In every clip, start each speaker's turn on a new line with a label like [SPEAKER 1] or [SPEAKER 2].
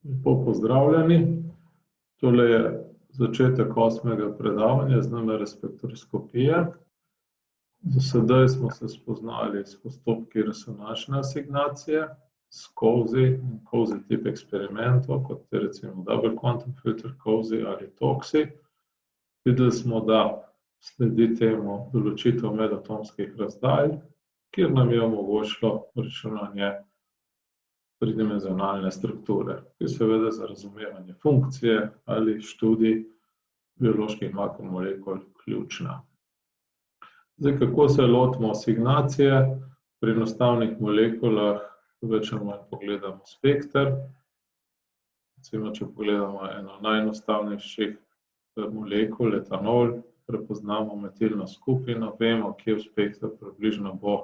[SPEAKER 1] Lepo pozdravljeni. Tole je začetek 8. predavanja z NMR spektroskopije. Do sedaj smo se spoznali s postopki resonančne asignacije, s COSY in COSY tip eksperimentov, kot je recimo Double Quantum Filter COSY ali TOXI. Videli smo, da sledi temu določitev medatomskih razdalj, kjer nam je omogočilo računanje tridimenzionalne strukture, ki seveda za razumevanje funkcije ali študij bioloških makromolekul ključna. Zdaj, kako se lotimo asignacije? Pri enostavnih molekulah več ali manj pogledamo spekter. Recimo, če pogledamo eno najenostavnejših molekul, etanol, prepoznamo metilno skupino, vemo, kje v spektru približno bo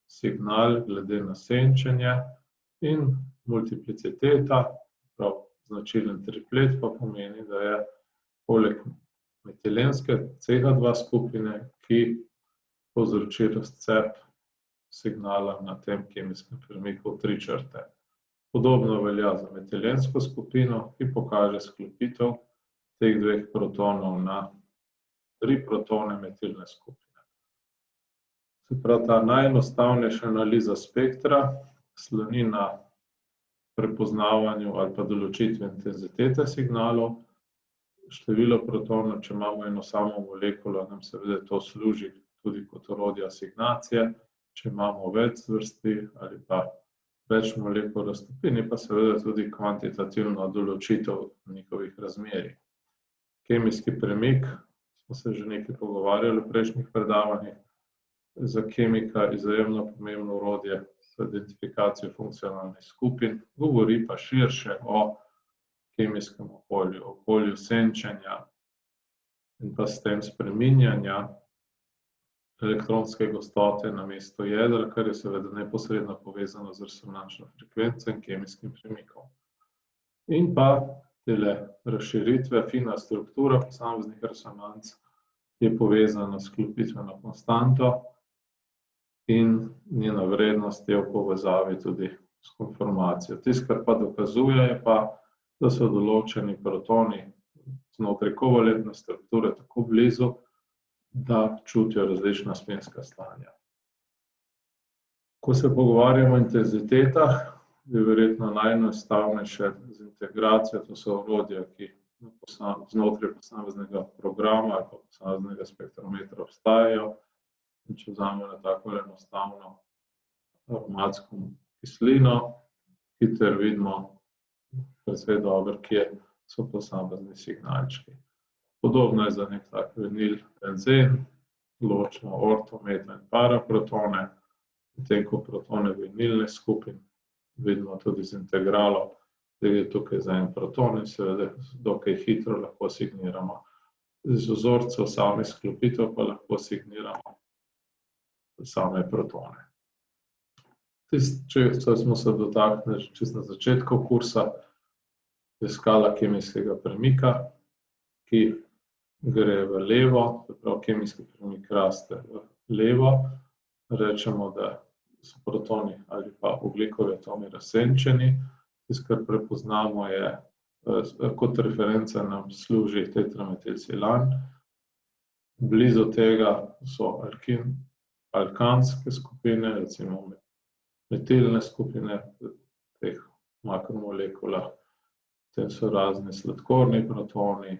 [SPEAKER 1] signal glede na senčenje. In multipliciteta, prav značilen triplet, pa pomeni, da je poleg metilenske CH2 skupine, ki povzroči razcep signala na tem kemijskem premiku v 3 črte. Podobno velja za metilensko skupino, ki pokaže sklopitev teh 2 protonov na 3 protone metilne skupine. Se pravi, ta najenostavnejša analiza spektra sloni na prepoznavanju ali pa določitvi intenzitete signalov. Število protonov, če imamo eno samo molekulo, nam seveda to služi tudi kot orodje asignacije. Če imamo več zvrsti ali pa več molekul v skupini, pa seveda tudi kvantitativno določitev njihovih razmerij. Kemijski premik, smo se že nekaj pogovarjali v prejšnjih predavanjih, za kemika izjemno pomembno orodje za identifikacijo funkcionalnih skupin, govori pa širše o kemijskem okolju, okolju senčenja in pa s tem spreminjanja elektronske gostote namesto jedra, kar je seveda neposredno povezano z resonančno frekvenco in kemijskim premikom. In pa tele razširitve, fina struktura posameznih resonanc je povezana s sklopitveno konstanto in njena vrednost je v povezavi tudi s konformacijo. Tisto, kar pa dokazuje, je pa, da so določeni protoni znotraj kovalentne strukture tako blizu, da čutijo različna spinska stanja. Ko se pogovarjamo o intenzitetah, je verjetno najenostavnejše z integracijo, to so orodja, ki znotraj posameznega programa ali pa posameznega spektrometra obstajajo. In če vzamemo tako enostavno aromatsko kislino, hitro vidimo precej dobro, kje so posamezni signalčki. Podobno je za nek tak vinil benzen, ločimo orto, meta in paraprotone, medtem ko protone vinilne skupine vidimo tudi z integralo, da je tukaj za en proton in seveda dokaj hitro lahko signiramo. Z vzorcev samih sklopitev pa lahko signiramo same protone. Če smo se dotaknili čisto na začetku kursa, je skala kemijskega premika, ki gre v levo, se pravi kemijski premik raste v levo. Rečemo, da so protoni ali pa ogljikovi atomi razsenčeni. Tisto, kar prepoznamo, je kot referenca nam služi tetrametilsilan. Blizu tega so alkanske skupine, recimo metilne skupine teh makromolekulah, potem so razni sladkorni protoni,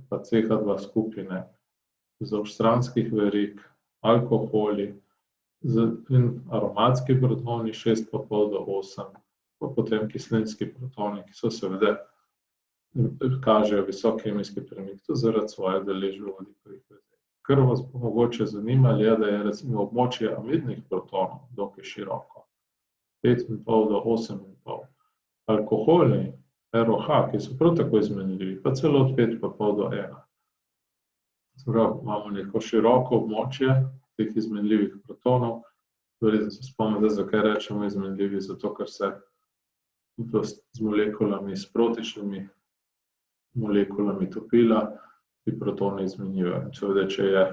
[SPEAKER 1] pa CH2 skupine, vzdolž stranskih verig, alkoholi in aromatski protoni 6,5 do 8, pa potem kislinski protoni, ki so seveda kažejo visok kemijski premik tudi zaradi svoje deležbe v vodikovih vezeh. Kar vas bo mogoče zanimalo, je, da je recimo območje amidnih protonov dokaj široko, 5,5 do 8,5. Alkoholi, ROH, ki so prav tako izmenljivi, pa celo od 5,5 do 1. Prav, imamo neko široko območje teh izmenljivih protonov. Verjetno se spomnite, zakaj rečemo izmenljivi, zato ker se z molekulami, s protičnimi molekulami topila, ti protoni izmenjujejo. Seveda, če je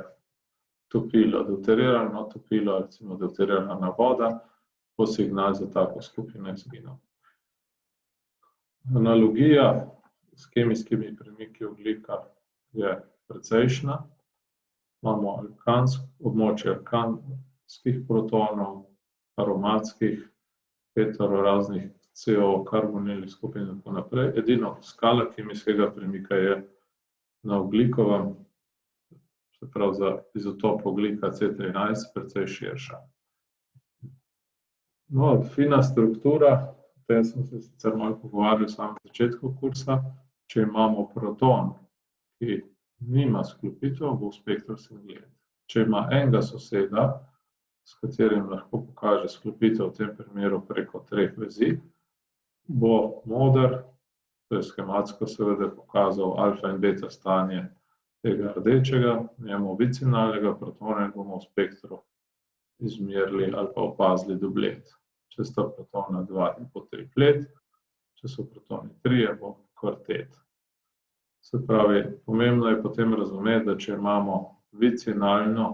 [SPEAKER 1] topilo deuterirano topilo, recimo deuterirana voda, bo signal za tako skupino izginil. Analogija s kemijskimi premiki ogljika je precejšnja. Imamo območje alkanskih protonov, aromatskih, heteroraznih CO-karbonilnih skupin in tako naprej. Edino skala kemijskega premika je na ogljikovem, se pravi za izotop ogljika C13, precej širša. No, fina struktura, o tem sem se sicer malo pogovarjal v samem začetku kursa. Če imamo proton, ki nima sklopitev, bo v spektru singlet. Če ima enega soseda, s katerim lahko pokaže sklopitev, v tem primeru preko 3 vezi, bo moder, to je skematsko seveda pokazal alfa in beta stanje tega rdečega, njemu bicinalnega protona in bomo v spektru izmerili ali pa opazili dublet. Če sta protona 2, bo triplet, če so protoni 3, bo kvartet. Se pravi, pomembno je potem razumeti, da če imamo bicinalno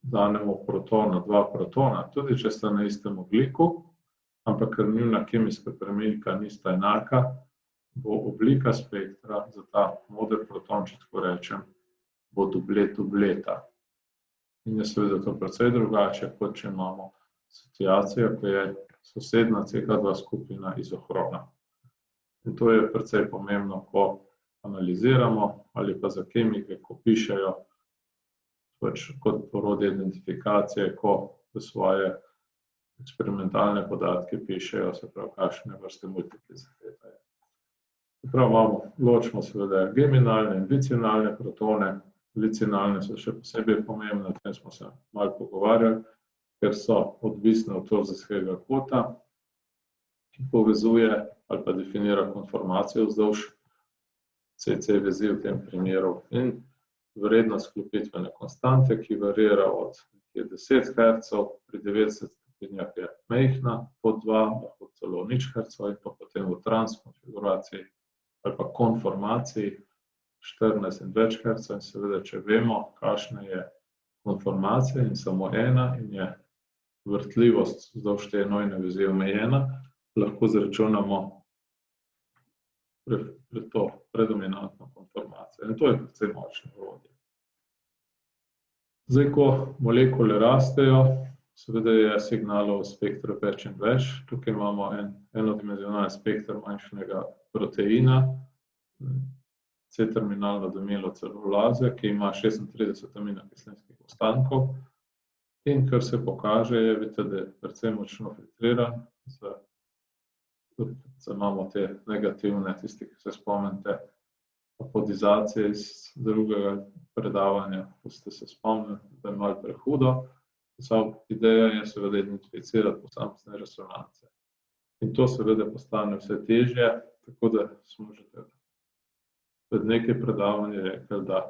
[SPEAKER 1] danemo protona, 2 protona, tudi če sta na istem ogljiku, ampak ker njuna kemijska premika nista enaka, bo oblika spektra za ta moder proton, če tako rečem, bo dublet dubleta. In je seveda to precej drugače, kot če imamo situacijo, ko je sosedna CH2 skupina izohrona. In to je precej pomembno, ko analiziramo ali pa za kemike, ko pišejo pač kot orodje identifikacije, ko v svoje eksperimentalne podatke pišejo, se pravi, kakšne vrste multipliciteta je. Se pravi, ločimo seveda geminalne in bicinalne protone. Bicinalne so še posebej pomembne, o tem smo se malo pogovarjali, ker so odvisne od torzijskega kota, ki povezuje ali pa definira konformacijo vzdolž CC vezi v tem primeru in vrednost sklopitvene konstante, ki varira od 10 Hz, pri 90 stopinjah je majhna, pod 2, lahko celo 0 Hz in pa potem v transkonfiguraciji ali pa konformaciji 14 in več Hz. In seveda, če vemo, kakšna je konformacija in samo ena in je vrtljivost vzdolž te enojne vezi omejena, lahko izračunamo to predominantno konformacijo. In to je precej močno orodje. Zdaj, ko molekule rastejo, seveda je signalov v spektru več in več. Tukaj imamo enodimenzionalni spekter manjšega proteina, C-terminalno domelo celulaze, ki ima 36 aminokislinskih ostankov. In kar se pokaže, je, vidite, da je precej močno filtriran. Imamo te negativne, tisti, ki se spomnite apodizacije iz drugega predavanja, ko ste se spomnili, da je malo prehudo. Ideja je seveda identificirati posamezne resonance. In to seveda postane vse težje, tako da smo že pred nekaj predavanji rekli, da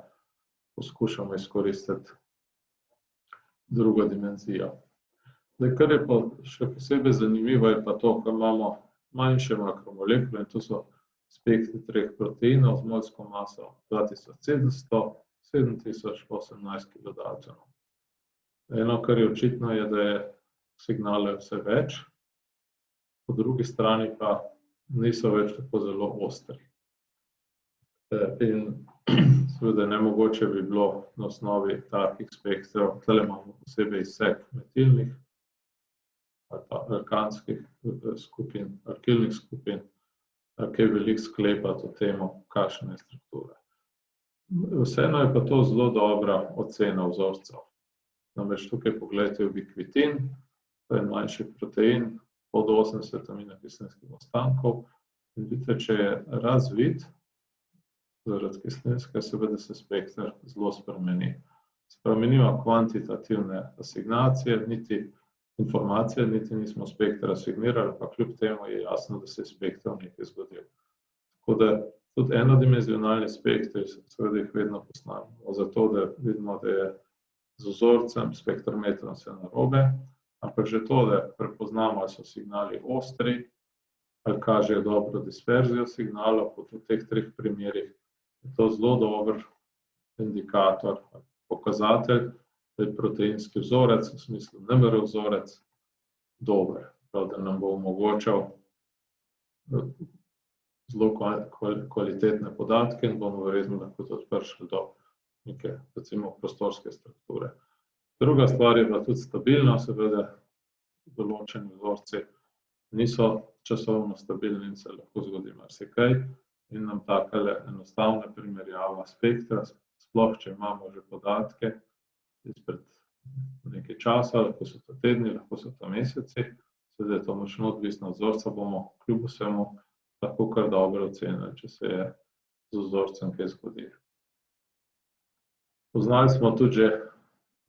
[SPEAKER 1] poskušamo izkoristiti drugo dimenzijo. Zdaj, kar je pa še posebej zanimivo, je pa to, ko imamo manjše makromolekule, in to so spektri 3 proteinov z molsko maso 2700, 7018 kilodaltonov. Eno, kar je očitno, je, da je signalov vse več, po drugi strani pa niso več tako zelo ostri. In seveda nemogoče bi bilo na osnovi takih spektrov, tukaj imamo posebej izsek metilnih ali pa alkanskih skupin, alkilnih skupin, kaj veliko sklepati o tem, kakšna je struktura. Vseeno je pa to zelo dobra ocena vzorcev. Namreč tukaj pogledajte ubikvitin, to je manjši protein, pod 80 aminokislinskih ostankov. In vidite, če je razvit, zaradi kislinske, seveda se spekter zelo spremeni. Se pravi, mi nimamo kvantitativne asignacije, niti informacije, niti nismo spektra asignirali, pa kljub temu je jasno, da se je spekter nekaj zgodil. Tako da tudi enodimenzionalni spektri, seveda jih vedno poznamo, zato da vidimo, da je z vzorcem, spektrometrom vse narobe, ampak že to, da prepoznamo, ali so signali ostri, ali kažejo dobro disperzijo signalov, kot v teh 3 primerih, je to zelo dober indikator, pokazatelj, da je proteinski vzorec, v smislu NMR vzorec, dober, da nam bo omogočal zelo kvalitetne podatke in bomo verjetno lahko tudi prišli do neke, recimo, prostorske strukture. Druga stvar je pa tudi stabilno, seveda določeni vzorci niso časovno stabilni in se lahko zgodi marsikaj in nam takale enostavna primerjava spektra, sploh če imamo že podatke izpred nekaj časa, lahko so to tedni, lahko so to meseci, seveda je to močno odvisno od vzorca, bomo kljub vsemu lahko kar dobro ocenili, če se je z vzorcem kaj zgodi. Poznali smo tudi že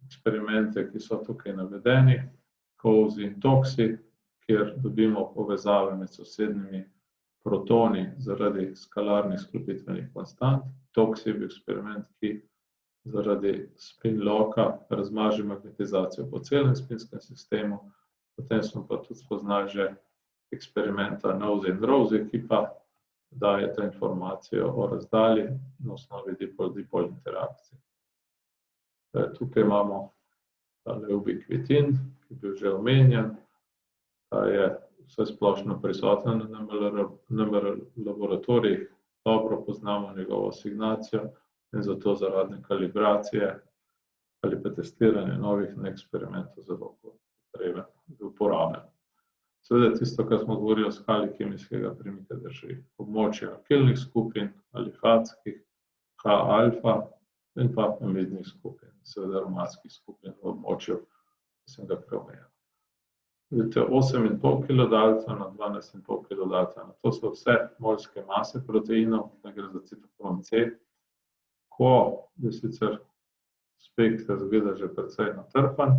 [SPEAKER 1] eksperimente, ki so tukaj navedeni, COSY in TOXY, kjer dobimo povezave med sosednjimi protoni zaradi skalarnih sklopitvenih konstant. TOXY je bil eksperiment, ki zaradi spin locka razmaže magnetizacijo po celem spinskem sistemu. Potem smo pa tudi spoznali že eksperimenta NOESY in ROSY, ki pa dajeta informacijo o razdalji na osnovi dipol-dipol interakcij. Tukaj imamo tale ubikvitin, ki je bil že omenjen. Ta je vsesplošno prisoten na NMR laboratorijih, dobro poznamo njegovo asignacijo in zato zaradi kalibracije ali pa testiranja novih eksperimentov zelo potreben, uporaben. Seveda tisto, kar smo govorili o skali kemijskega premika, drži. Območje alkilnih skupin, alifatskih, H-alfa in pa amidnih skupin, seveda aromatskih skupin v območju, ki sem ga preomenil. Vidite, 8,5 kilodaltona na 12,5 kilodaltona. To so vse molske mase proteinov, da gre za citokrom C. Ko je sicer spekter izgleda že precej natrpan,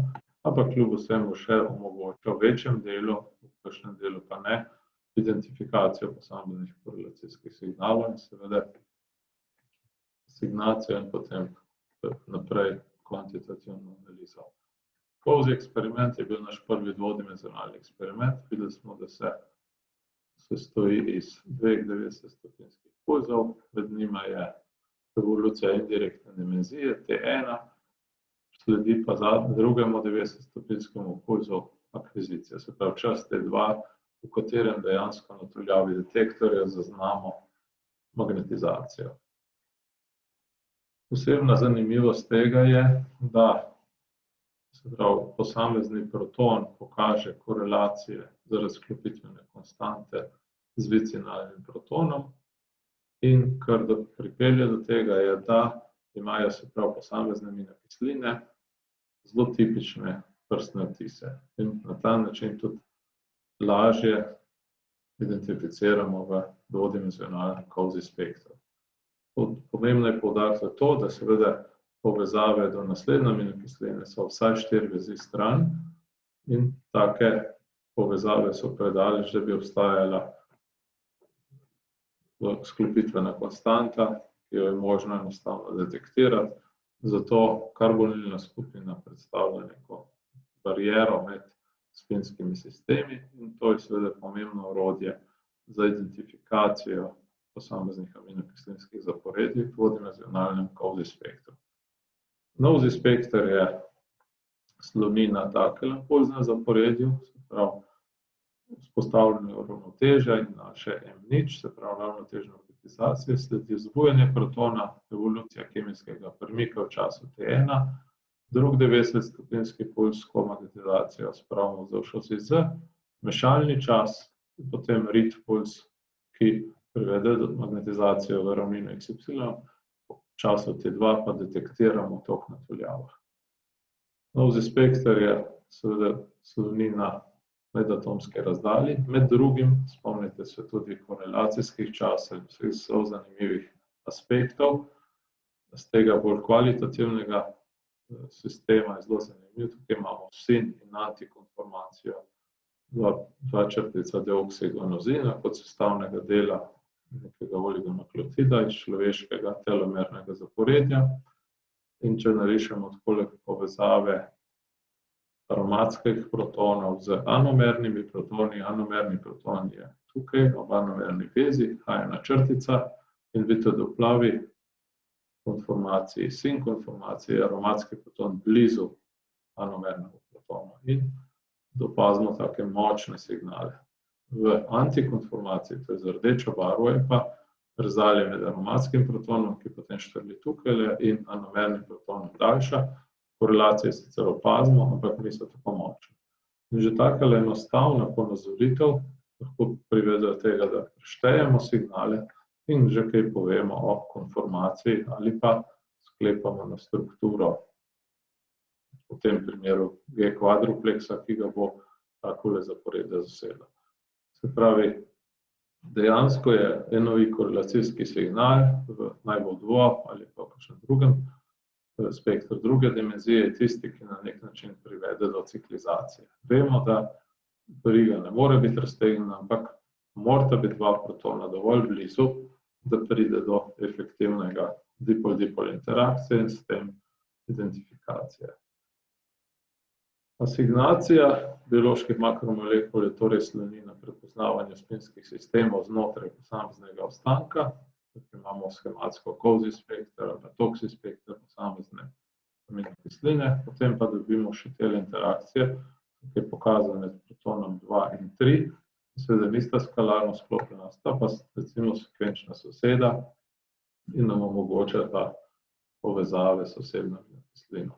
[SPEAKER 1] ampak kljub vsemu še omogoča v večjem delu, v kakšnem delu pa ne, identifikacijo posameznih korelacijskih signalov in seveda asignacijo in potem naprej kvantitativno analizo. COSY eksperiment je bil naš prvi dvodimenzionalni eksperiment. Videli smo, da se sestoji iz dveh 90-stopinjskih pulzov, med njima je evolucija indirektne dimenzije T1, sledi pa drugemu 90-stopinjskemu pulzu akvizicija, se pravi čas T2, v katerem dejansko na tuljavi detektorja zaznamo magnetizacijo. Posebna zanimivost tega je, da se pravi, posamezni proton pokaže korelacije za razklopitvene konstante z vicinalnim protonom in kar pripelje do tega je, da imajo se pravi posamezne aminokisline zelo tipične prstne odtise in na ta način tudi lažje identificiramo v dvodimenzionalnem COSY spektru. Pomembno je poudariti to, da seveda povezave do naslednje aminokisline so vsaj 4 vezi stran in take povezave so predaleč, da bi obstajala sklopitvena konstanta, ki jo je možno enostavno detektirati, zato karbonilna skupina predstavlja neko bariero med spinskimi sistemi in to je seveda pomembno orodje za identifikacijo posameznih aminokislinskih zaporedij v dvodimenzionalnem COSY spektru. NOESY spekter je sloni na takelem pulznem zaporedju, se pravi vzpostavljanje ravnotežja in na še M0, se pravi ravnotežne orbitizacije, sledi vzbujanje protona, evolucija kemijskega premika v času T1, drug 90-stopinjski puls, komagnetizacijo spravimo vzdolž osi Z, mešalni čas, potem RIT puls, ki privede do magnetizacije v ravnino XY, v času T2 pa detektiramo tok na tuljavah. NOESY spekter je seveda sloni na medatomski razdalji, med drugim, spomnite se tudi korelacijskih časov in vseh zelo zanimivih aspektov. Z tega bolj kvalitativnega sistema je zelo zanimiv. Tukaj imamo sin in antikonformacijo, dva črtica deoksigonozina kot sestavnega dela nekega oligonukleotida iz človeškega telomernega zaporedja. In če narišemo takole povezave aromatskih protonov z anomernimi protoni, anomerni proton je tukaj, ob anomerni vezi, H1 črtica in vidite, da v plavi konformaciji, sin konformaciji, aromatski proton blizu anomernega protona in opazimo take močne signale. V antikonformaciji, to je z rdečo barvo, je pa razdalja med aromatskim protonom, ki potem štrli tukaj, in anomernim protonom daljša. Korelacije sicer opazimo, ampak niso tako močne. In že takale enostavna ponazoritev lahko privede do tega, da preštejemo signale in že kaj povemo o konformaciji ali pa sklepamo na strukturo, v tem primeru G-kvadrupleksa, ki ga bo takole zaporedje zasedla. Se pravi, dejansko je enovi korelacijski signal v najbolj ali pa v kakšnem drugem spektru druge dimenzije tisti, ki na nek način privede do ciklizacije. Vemo, da veriga ne more biti raztegnjena, ampak morata biti dva protona dovolj blizu, da pride do efektivnega dipol-dipol interakcije in s tem identifikacije. Asignacija bioloških makromolekul je torej sloni na prepoznavanju spinskih sistemov znotraj posameznega ostanka. Tukaj imamo schematsko cozy spekter ali pa toksi spekter posamezne aminokisline, potem pa dobimo še te interakcije, ki je pokazane s protonom 2 in 3, seveda nista skalarno sklopljena, sta pa recimo sekvenčna soseda in nam omogočata povezave s sosednjo aminokislino.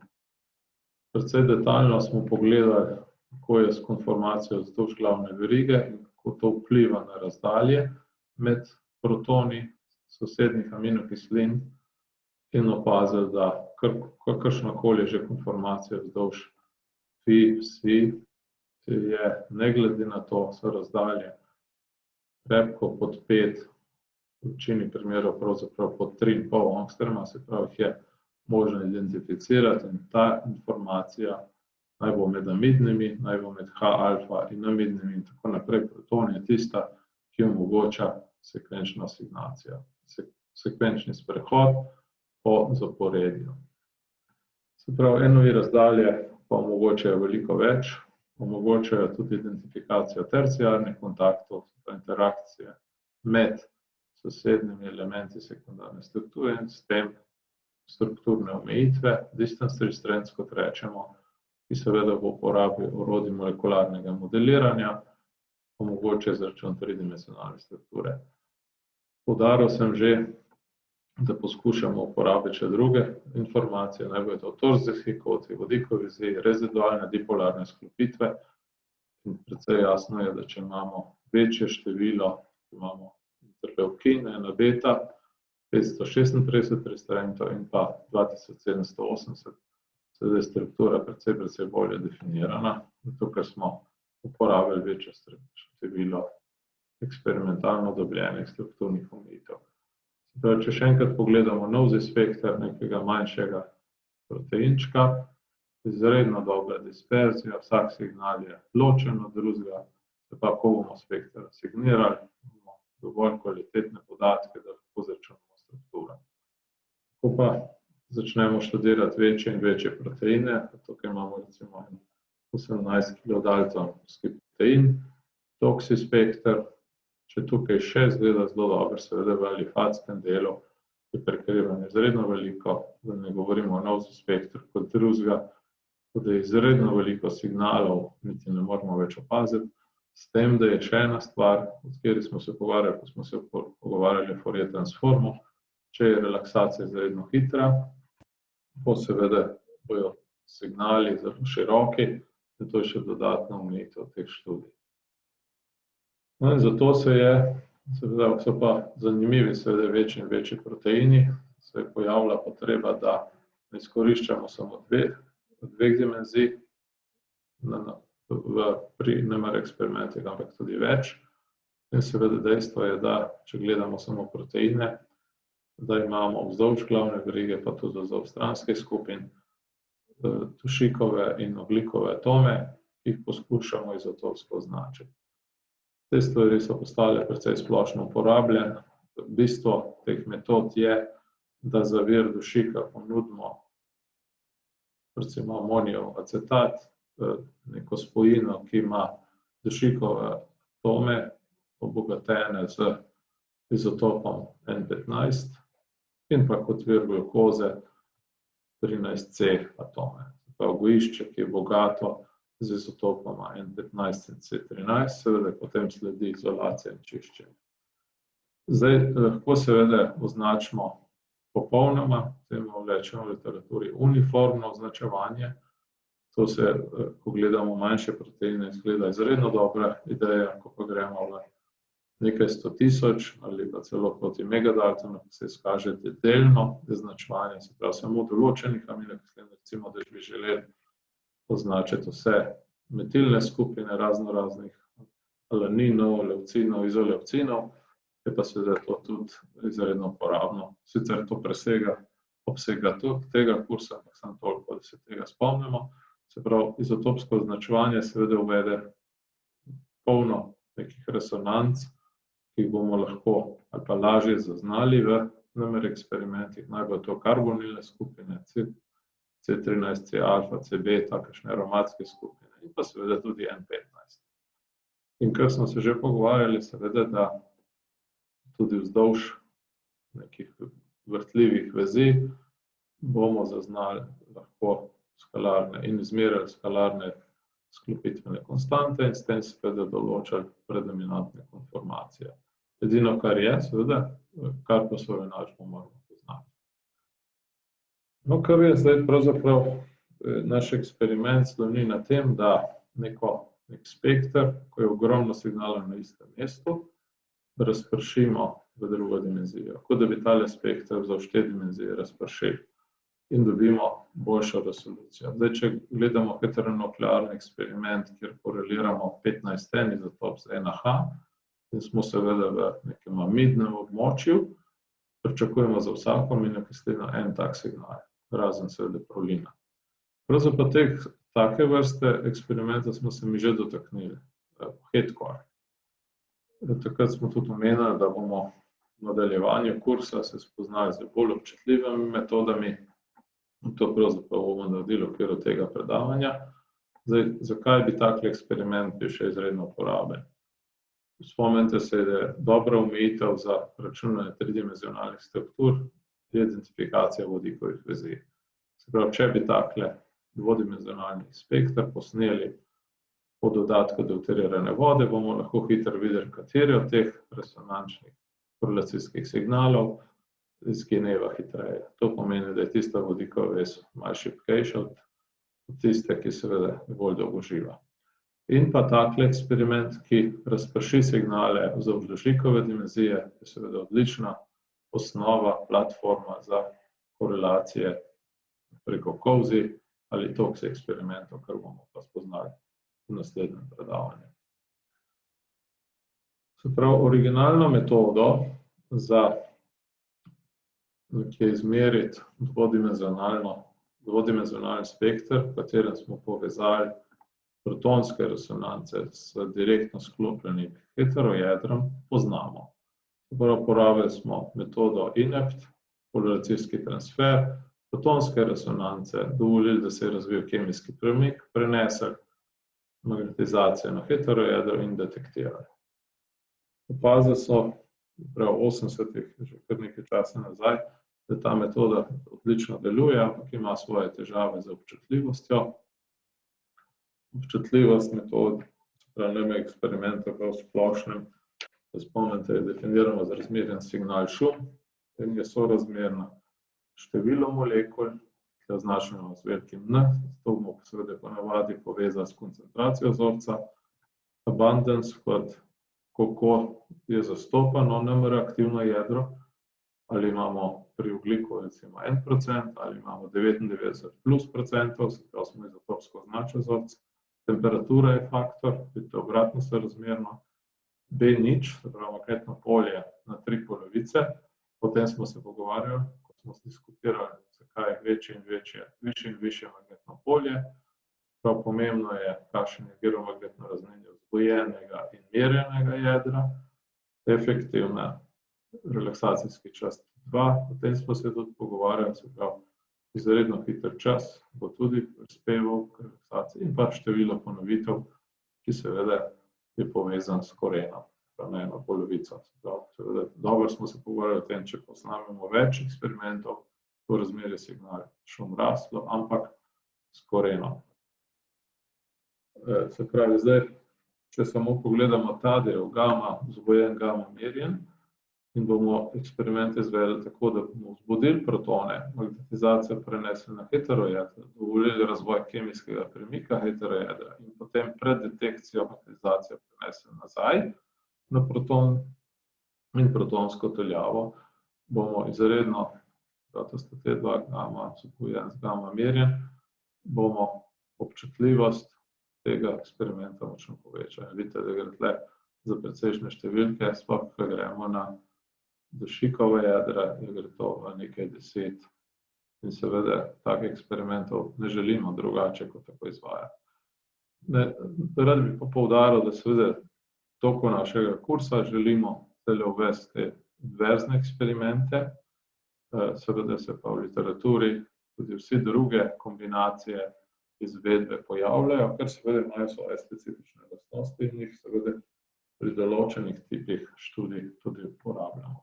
[SPEAKER 1] Precej detaljno smo pogledali, kako je s konformacijo vzdolž glavne verige in kako to vpliva na razdalje med protoni sosednjih aminokislin in opazili, da kakršnakoli že konformacija vzdolž psi je ne glede na to, so razdalje krepko pod 5, v večini primerov pravzaprav pod 3,5 angstroma, se pravi, jih je možno identificirati in ta informacija naj bo med amidnimi, naj bo med H-alfa in amidnimi in tako naprej. Proton je tista, ki omogoča sekvenčno asignacijo, sekvenčni sprehod po zaporedju. Se pravi, enovi razdalje pa omogočajo veliko več, omogočajo tudi identifikacijo terciarnih kontaktov, interakcije med sosednjimi elementi sekundarne strukture in s tem strukturne omejitve, distance restraints, kot rečemo, ki seveda v uporabi orodij molekularnega modeliranja omogoča izračun tridimenzionalne strukture. Poudaril sem že, da poskušamo uporabiti še druge informacije, naj bodo to torzijski koti, vodikovi vezi, rezidualne dipolarne sklopitve. In precej jasno je, da če imamo večje število, imamo interleukine, ena beta, 536 restrentov in pa 2780, seveda je struktura precej bolje definirana, zato ker smo uporabili večje število eksperimentalno dobljenih strukturnih omejitev. Če še enkrat pogledamo novzi spekter nekega manjšega proteinčka, izredno dobra disperzija, vsak signal je ločen od drugega, se pa ko bomo spekter asignirali, imamo dovolj kvalitetne podatke, da lahko izračunamo strukturo. Ko pa začnemo študirati večje in večje proteine, tukaj imamo recimo 18 kilodaltonski protein, toksi spekter. Če tukaj še zgleda zelo dobro, seveda v alifatskem delu je prekrivanje izredno veliko, da ne govorimo o novzi spektru kot drugega, da je izredno veliko signalov, niti ne moramo več opaziti, s tem, da je še ena stvar, o kateri smo se pogovarjali, ko smo se pogovarjali o Fourier transformu, če je relaksacija izredno hitra, pa seveda bojo signali zelo široki, in to je še dodatna omejitev teh študij. No in zato so pa zanimivi seveda večji in večji proteini, se je pojavila potreba, da ne izkoriščamo samo dveh dimenzij pri NMR eksperimentih, ampak tudi več. In seveda dejstvo je, da če gledamo samo proteine, da imamo vzdolž glavne verige, pa tudi vzdolž stranskih skupin, dušikove in ogljikove atome, ki jih poskušamo izotopsko označiti. Te stvari so postale precej splošno uporabljene. Bistvo teh metod je, da za vir dušika ponudimo recimo amonijev acetat, neko spojino, ki ima dušikove atome obogatene z izotopom N15 in pa kot vir glukoze 13C atome. To je gojišče, ki je bogato z izotopoma N15 in C13, seveda potem sledi izolacija in čiščenje. Zdaj lahko seveda označimo popolnoma, temu rečemo v literaturi uniformno označevanje. To se, ko gledamo manjše proteine, izgleda izredno dobra ideja, ko pa gremo v nekaj 100.000 ali pa celo proti megadaltonu, se izkaže delno označevanje, se pravi samo določenih aminokislin, recimo, da bi želeli označiti vse metilne skupine raznoraznih alaninov, levcinov, izolevcinov, je pa seveda to tudi izredno uporabno. Sicer to presega obsega tega kursa, ampak samo toliko, da se tega spomnimo. Se pravi, izotopsko označevanje seveda uvede polno nekih resonanc, ki jih bomo lahko ali pa lažje zaznali v NMR eksperimentih, naj bo to karbonilne skupine, C13, C-alfa, C-beta, kakšne aromatske skupine in pa seveda tudi N15. In kar smo se že pogovarjali, seveda, da tudi vzdolž nekih vrtljivih vezi bomo zaznali lahko skalarne in izmerili skalarne sklopitvene konstante in s tem seveda določili predominantne konformacije. Edino, kar je, seveda, Karpusove enačbo moramo poznati. No, kar je zdaj pravzaprav naš eksperiment sloni na tem, da nek spekter, ko je ogromno signalov na istem mestu, razpršimo v drugo dimenzijo, kot da bi tale spekter za 4 dimenzije razpršili in dobimo boljšo resolucijo. Zdaj, če gledamo heteronuklearni eksperiment, kjer koreliramo 15N izotop z NH, in smo seveda v nekem amidnem območju, pričakujemo za vsako aminokislino en tak signal, razen seveda prolina. Pravzaprav take vrste eksperimenta smo se mi že dotaknili, HETCORE. Takrat smo tudi omenili, da bomo v nadaljevanju kursa se spoznali z bolj občutljivimi metodami, in to pravzaprav bomo naredili v okviru tega predavanja. Zdaj, zakaj bi takle eksperiment bil še izredno uporaben? Spomnite se, da je dobra omejitev za računanje tridimenzionalnih struktur identifikacija vodikovih vezi. Se pravi, če bi takle dvodimenzionalni spekter posneli po dodatku deuterirane vode, bomo lahko hitro videli, kateri od teh resonančnih korelacijskih signalov izgineva hitreje. To pomeni, da je tista vodikova vez malo šibkejša od tiste, ki seveda bolj dolgo živa. In pa takle eksperiment, ki razprši signale vzdolž dušikove dimenzije, je seveda odlična osnova, platforma za korelacije preko Cauchy ali Toxi eksperimentov, kar bomo pa spoznali v naslednjem predavanju. Se pravi, originalno metodo za izmeriti dvodimenzionalni spekter, v katerem smo povezali protonske resonance s direktno sklopljenim heterojedrom, poznamo. Se pravi, uporabili smo metodo INEPT, polarizacijski transfer, protonske resonance, dovolili, da se je razvil kemijski premik, prenesli magnetizacijo na heterojedro in detektirali. Opazili so prav v 80-ih, že kar nekaj časa nazaj, da ta metoda odlično deluje, ampak ima svoje težave z občutljivostjo. Občutljivost metod, se pravi, NMR eksperimenta v splošnem, se spomnite, je definirano z razmerjen signal šum, in je sorazmerno število molekul, ki je označeno z velikim N, to bomo seveda ponavadi povezali s koncentracijo vzorca, abundance, kot kako je zastopano NMR aktivno jedro, ali imamo pri ogljiku recimo 1%, ali imamo 99+%, se pravi, smo izotopsko označili vzorc. Temperatura je faktor, vidite, obratno sorazmerno. B0, se pravi, magnetno polje na 3 polovice. Potem smo se pogovarjali, ko smo diskutirali, zakaj je višje in višje magnetno polje. Prav pomembno je, kakšen je giromagnetno razmerje vzgojenega in merjenega jedra, efektivna relaksacijski čas 2, potem smo se tudi pogovarjali, se pravi, izredno hiter čas bo tudi prispeval k relaksaciji in pa število ponovitev, ki seveda je povezan s korenom, na eno polovico. Se pravi, seveda, dobro smo se pogovarjali o tem, če posnamemo več eksperimentov, to razmerje signal šum raslo, ampak s korenom. Se pravi, zdaj, če samo pogledamo ta del, gama, vzbujen gama merjen, in bomo eksperiment izvedli tako, da bomo vzbudili protone, magnetizacijo prenesli na heterojedra, dovolili razvoj kemijskega premika heterojedra in potem pred detekcijo magnetizacijo prenesli nazaj na proton in protonsko teljavo, bomo izredno, to sta te dva gama, vzbujen z gama merjen, bomo občutljivost tega eksperimenta močno povečali. Vidite, da gre tle za precejšnje številke, sploh, ko gremo na dušikove jedra, gre to v nekaj 10. In seveda, takih eksperimentov ne želimo drugače, kot tako izvajati. Rad bi pa poudaril, da seveda toku našega kursa želimo zdajle uvesti te inverzne eksperimente, seveda se pa v literaturi tudi vsi druge kombinacije izvedbe pojavljajo, ker seveda imajo svoje specifične lastnosti in jih seveda pri določenih tipih študij tudi uporabljamo.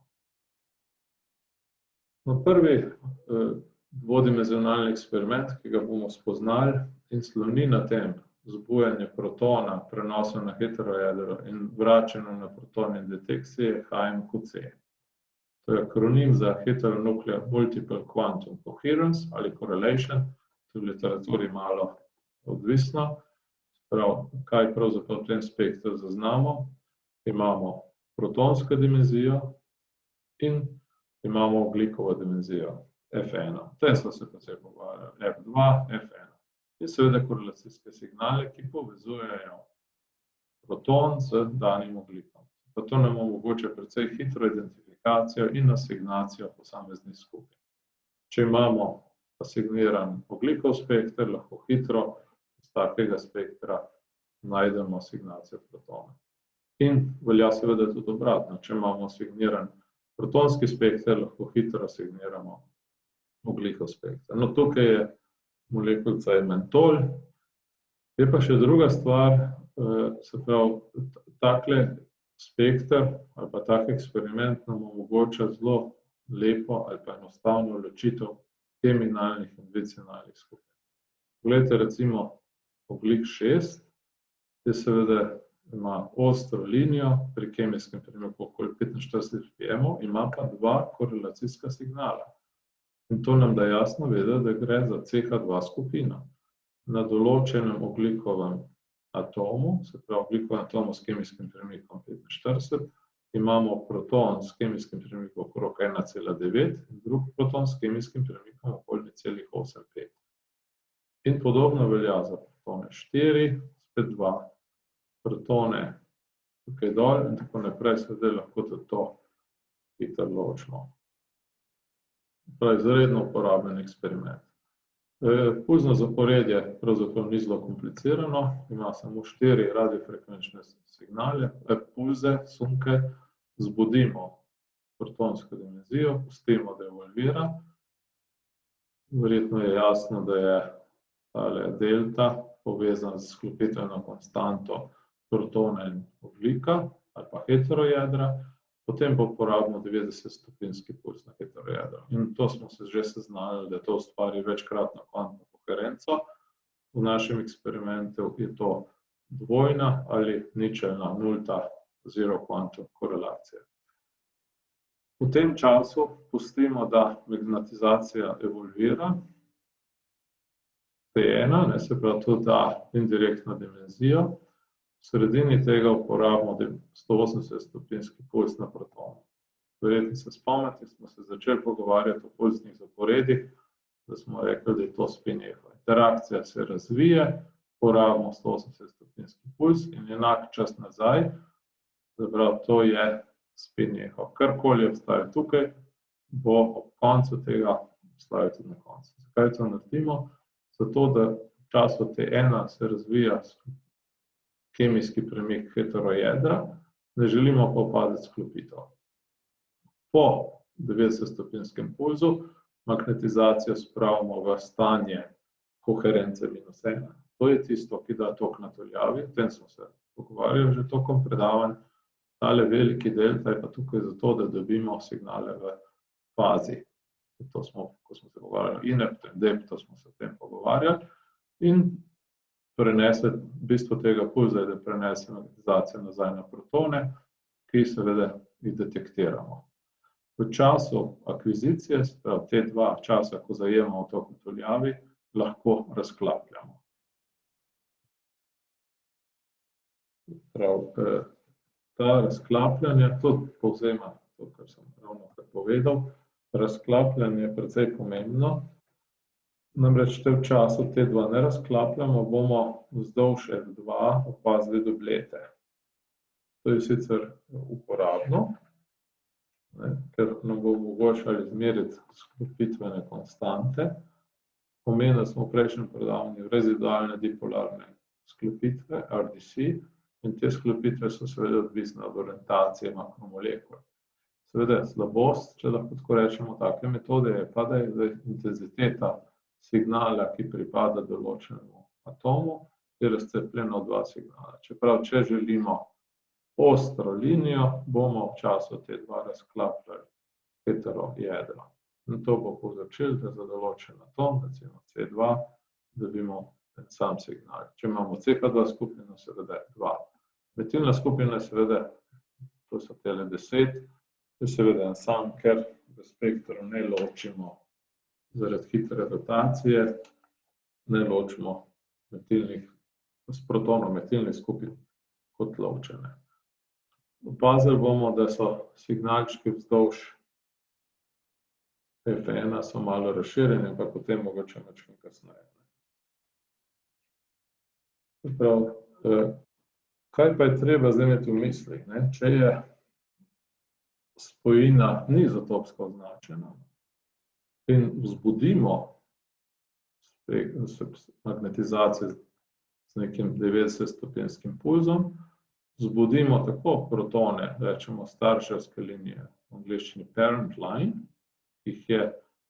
[SPEAKER 1] Prvi dvodimenzionalni eksperiment, ki ga bomo spoznali in sloni na tem vzbujanje protona, prenosa na heterojedro in vračanje na proton in detekcije HMQC. To je akronim za Heteronuclear Multiple Quantum Coherence ali Correlation, to je v literaturi malo odvisno. Kaj pravzaprav v tem spektru zaznamo? Imamo protonsko dimenzijo in imamo ogljikovo dimenzijo F1. O tem smo se precej pogovarjali, F2, F1. In seveda korelacijske signale, ki povezujejo proton z danim ogljikom. Pa to nam omogoča precej hitro identifikacijo in asignacijo posameznih skupin. Če imamo asigniran ogljikov spekter, lahko hitro iz takega spektra najdemo asignacijo protona. In velja seveda tudi obratno, če imamo asigniran protonski spekter, lahko hitro asigniramo ogljikov spekter. No, tukaj je molekulica mentol. Je pa še druga stvar, se pravi, takle spekter ali pa tak eksperiment nam omogoča zelo lepo ali pa enostavno ločitev keminalnih in vicinalnih skupin. Poglejte recimo ogljik 6, je seveda ima ostro linijo pri kemijskem premiku okoli 45 ppm, ima pa dva korelacijska signala. In to nam da jasno vedeti, da gre za CH2 skupino. Na določenem ogljikovem atomu, se pravi ogljikovem atomu s kemijskim premikom 45, imamo proton s kemijskim premikom okrog 1,9 in drug proton s kemijskim premikom okoli 0,85. In podobno velja za protone 4, spet dva protone tukaj dol in tako naprej, seveda lahko tudi to hitro ločimo. Pravi, izredno uporaben eksperiment. Pulzno zaporedje pravzaprav ni zelo komplicirano, ima samo 4 radiofrekvenčne signale, pulze, sunke, zbudimo protonsko dimenzijo, pustimo, da evolvira. Verjetno je jasno, da je tale delta povezan s sklopitveno konstanto protona in ogljika ali pa heterojedra, potem pa uporabimo 90-stopinjski puls na heterojedro. In to smo se že seznanili, da to ustvari večkratno kvantno koherenco. V našem eksperimentu je to dvojna ali ničelna, nulta zero quantum korelacija. V tem času pustimo, da magnetizacija evolvira, T1, se pravi tudi ta indirektna dimenzija. V sredini tega uporabimo 180-stopinjski puls na protonu. Verjetno se spomnite, smo se začeli pogovarjati o pulznih zaporedjih, da smo rekli, da je to spin eho. Interakcija se razvije, uporabimo 180-stopinjski puls in enak čas nazaj, zaprav to je spin eho. Karkoli obstaja tukaj, bo ob koncu tega obstajal tudi na koncu. Zakaj to naredimo? Zato, da v času T1 se razvija kemijski premik heterojedra, ne želimo pa opaziti sklopitev. Po 90-stopinskem pulzu magnetizacijo spravimo v stanje koherence -1. To je tisto, ki da tok na teljavi, o tem smo se pogovarjali že tokom predavanj. Tale veliki delta je pa tukaj zato, da dobimo signale v fazi. To smo, ko smo se pogovarjali, inepto in depto smo se o tem pogovarjali. In prenese, bistvo tega pulza je, da prenese magnetizacijo nazaj na protone, ki seveda jih detektiramo. V času akvizicije, te dva časa, ko zajemamo tok v tuljavi, lahko razklapljamo. Ta razklapljanje, to povzema to, kar sem ravnokar povedal, razklapljanje je precej pomembno. Namreč v času te dva ne razklapljamo, bomo vzdolž F2 opazili dublete. To je sicer uporabno, ker nam bo omogočalo izmeriti sklopitvene konstante. Omenili smo v prejšnjem predavanju rezidualne dipolarne sklopitve, RDC, in te sklopitve so seveda odvisne od orientacije makromolekul. Seveda slabost, če lahko tako rečemo, take metode je pa, da je intenziteta signala, ki pripada določenemu atomu, je razcepljena v dva signala. Čeprav, če želimo ostro linijo, bomo v času te dva razklapljali heterojedra. In to bo povzročilo, da za določen atom, recimo C2, dobimo en sam signal. Če imamo CH2 skupino, seveda dva. Metilna skupina je seveda, to so tele 10, je seveda en sam, ker v spektru ne ločimo zaradi hitre rotacije, ne ločimo s protonom metilnih skupin kot ločene. Opazili bomo, da so signalčki vzdolž F1 so malo razširjeni, ampak o tem mogoče malo kasneje. Kaj pa je treba zdaj imeti v mislih? Če je spojina ni izotopsko označena in vzbudimo magnetizacijo z nekim 90-stopinjskim pulzom, vzbudimo tako protone, rečemo starševske linije, v angleščini parent line, ki jih je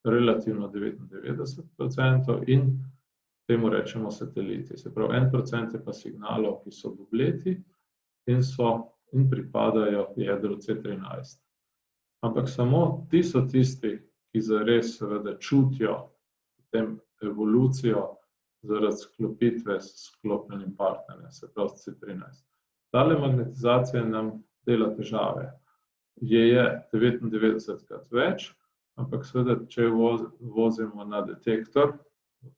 [SPEAKER 1] relativno 99%, in temu rečemo sateliti. Se pravi, 1% je pa signalov, ki so dubleti in pripadajo jedru C13. Ampak samo ti so tisti, ki zares seveda čutijo potem evolucijo zaradi sklopitve s sklopljenim partnerjem, se pravi C13. Tale magnetizacija nam dela težave. Je 99-krat več, ampak seveda, če jo vozimo na detektor,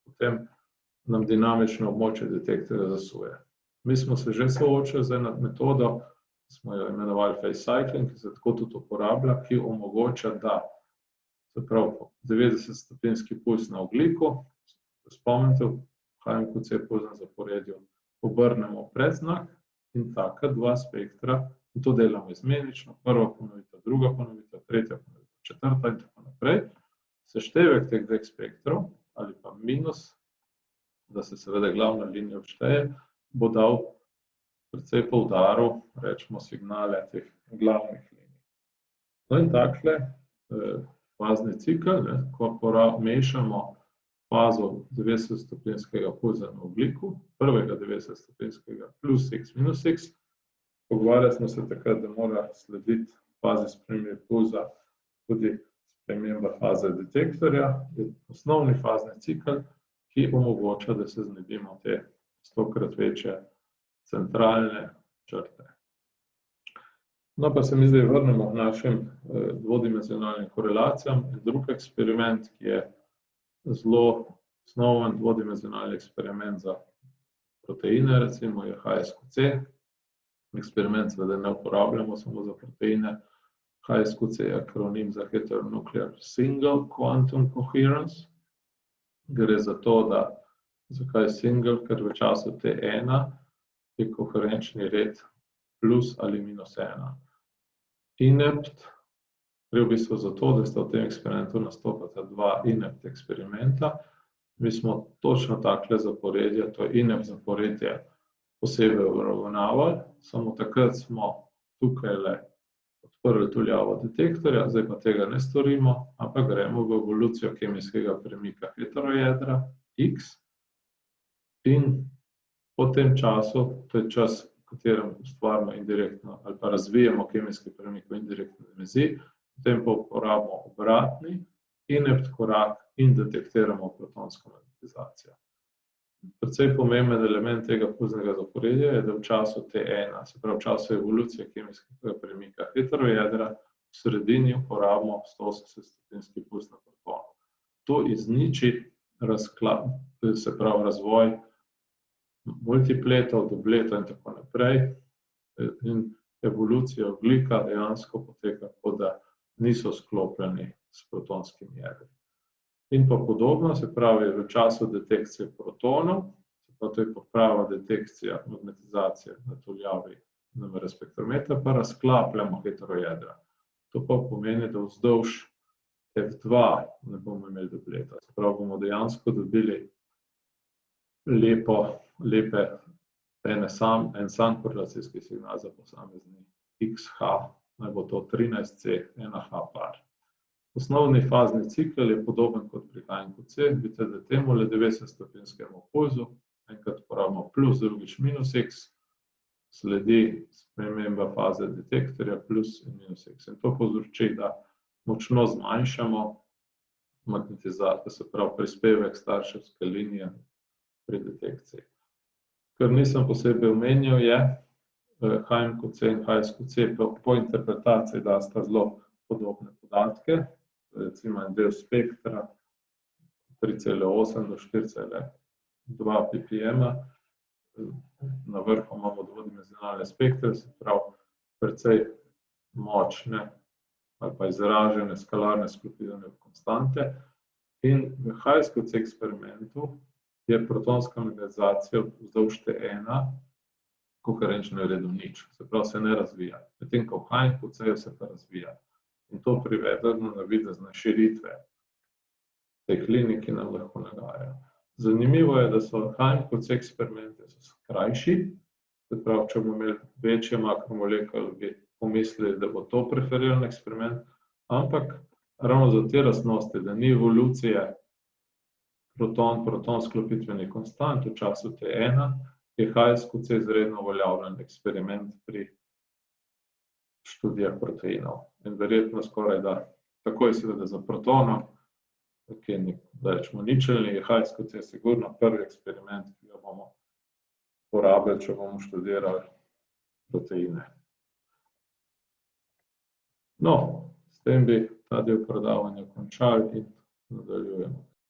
[SPEAKER 1] potem nam dinamično območje detektorja zasuje. Mi smo se že soočili z eno metodo, smo jo imenovali phase cycling, ki se tako tudi uporablja, ki omogoča, da se pravi 90-stopinjski puls na ogljiku, spomnite, v HMQC pulznem zaporedju obrnemo predznak in taka dva spektra, in to delamo izmenično, prva ponovitev, druga ponovitev, tretja ponovitev, četrta in tako naprej. Seštevek teh dveh spektrov ali pa minus, da se seveda glavna linija odšteje, bo dal precej poudarov, rečemo signale teh glavnih linij. No in takle fazni cikel, ko mešamo fazo 90-stopinjskega pulza na ogljiku, prvega 90-stopinjskega plus x minus x, pogovarjali smo se takrat, da mora slediti fazi spremembe pulza tudi sprememba faze detektorja, je osnovni fazni cikel, ki omogoča, da se znebimo te 100-krat večje centralne črte. No, pa se mi zdaj vrnemo k našim dvodimenzionalnim korelacijam. Drug eksperiment, ki je zelo osnoven dvodimenzionalni eksperiment za proteine, recimo je HSQC. Eksperiment seveda ne uporabljamo samo za proteine. HSQC je akronim za Heteronuclear Single Quantum Coherence. Gre za to, da, zakaj single, ker v času T1 je koherenčni red plus ali minus 1. Inept gre v bistvu za to, da sta v tem eksperimentu nastopata dva inept eksperimenta. Mi smo točno takle zaporedje, to je inept zaporedje, posebej obravnavali, samo takrat smo tukajle odprli tuljavo detektorja, zdaj pa tega ne storimo, ampak gremo v evolucijo kemijskega premika heterojedra X in po tem času, to je čas, v katerem ustvarimo indirektno ali pa razvijamo kemijski premik v indirektni dimenziji, potem pa uporabimo obratni inept korak in detektiramo protonsko magnetizacijo. Precej pomemben element tega fúznega zaporedja je, da v času T1, se pravi v času evolucije kemijskega premika heterojedra, v sredini uporabimo 180-stopinjski fúz na proton. To izniči se pravi razvoj multipletov, dubletov in tako naprej. In evolucija ogljika dejansko poteka tako, da niso sklopljeni s protonskimi jedri. In pa podobno, se pravi v času detekcije protonov, se pravi to je prava detekcija magnetizacije na tuljavi NMR spektrometra, pa razklapljamo heterojedra. To pa pomeni, da vzdolž F2 ne bomo imeli dubleta. Se pravi, bomo dejansko dobili en sam korelacijski signal za posamezni XH, naj bo to 13C, 1H par. Osnovni fazni cikel je podoben kot pri HNQ-C, vidite, da temu le 90-stopinjskemu pulzu, enkrat porabimo plus, drugič minus X, sledi sprememba faze detektorja plus in minus X. In to povzroči, da močno zmanjšamo magnetizacijo, se pravi prispevek starševske linije pri detekciji. Kar nisem posebej omenil je, HNQ-C in HSQ-C po interpretaciji dasta zelo podobne podatke, recimo en del spektra 3,8 do 4,2 ppm, na vrhu imamo dvodimenzionalne spektre, se pravi precej močne ali pa izražene skalarne sklopidne konstante. In v HSQ-C eksperimentu je protonska magnetizacija vzdolž T1 koherenčna redu nič, se pravi se ne razvija, medtem ko v HNQ-C se pa razvija. In to privede do navidezne širitve teh linij, ki nam lahko nagajajo. Zanimivo je, da so HNQ-C eksperimenti krajši, se pravi, če bomo imeli večje makromolekule, bi pomislili, da bo to preferiran eksperiment, ampak ravno za te lastnosti, da ni evolucije proton sklopitveni konstant v času T1, je HSQ-C izredno uveljavljen eksperiment pri študijah proteinov. In verjetno skoraj da, takoj seveda za protonom, ki je da rečemo ničelni, je HSQ-C sigurno prvi eksperiment, ki ga bomo porabili, če bomo študirali proteine. No, s tem bi ta del predavanja končali in nadaljujemo.